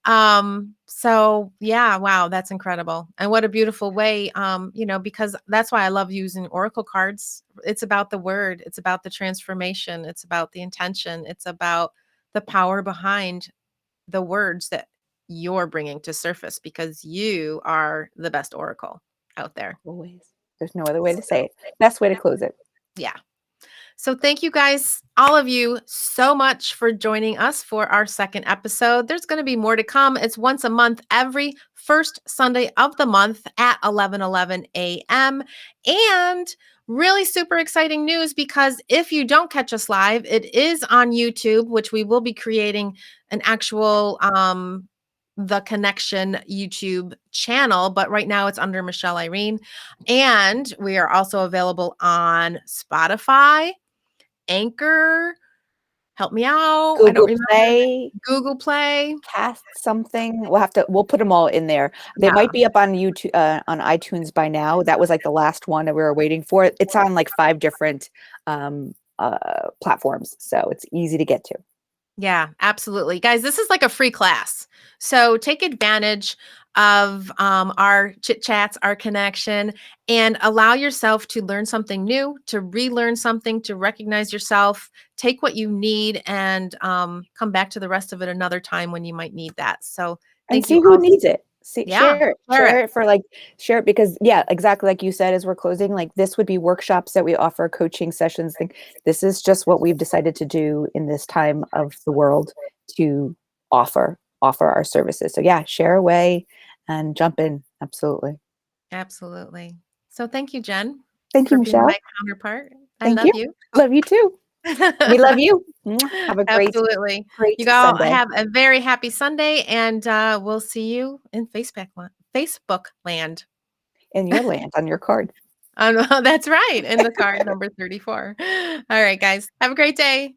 them. So yeah, wow, that's incredible. And what a beautiful way, because that's why I love using oracle cards. It's about the word, it's about the transformation, it's about the intention, it's about the power behind the words that you're bringing to surface, because you are the best oracle out there. Always. There's no other way to say it. Best way to close it. Yeah. So thank you guys, all of you, so much for joining us for our second episode. There's going to be more to come. It's once a month, every first Sunday of the month at 11:11 a.m. And really super exciting news, because if you don't catch us live, it is on YouTube, which we will be creating an actual The Connection YouTube channel, but right now it's under Michelle Irene. And we are also available on Spotify, Anchor, help me out. I don't Google remember. Play, Google Play. Cast something. We'll put them all in there. They Yeah. might be up on YouTube, on iTunes by now. That was like the last one that we were waiting for. It's on like 5 different platforms, so it's easy to get to. Yeah, absolutely. Guys, this is like a free class. So take advantage of our chit chats, our connection, and allow yourself to learn something new, to relearn something, to recognize yourself, take what you need, and come back to the rest of it another time when you might need that. So And thank see you who all. needs it. Yeah, Share it because exactly like you said, as we're closing, like this would be workshops that we offer, coaching sessions. This is just what we've decided to do in this time of the world, to offer our services. So yeah, share away and jump in. Absolutely. Absolutely. So thank you, Jen. Thank you, for being Michelle. my counterpart. I Thank love you. Love you too. We love you. Have a Absolutely. great You all Sunday. have a very happy Sunday, and we'll see you in Facebook land. In your land, on your card. That's right, in the card number 34. All right, guys. Have a great day.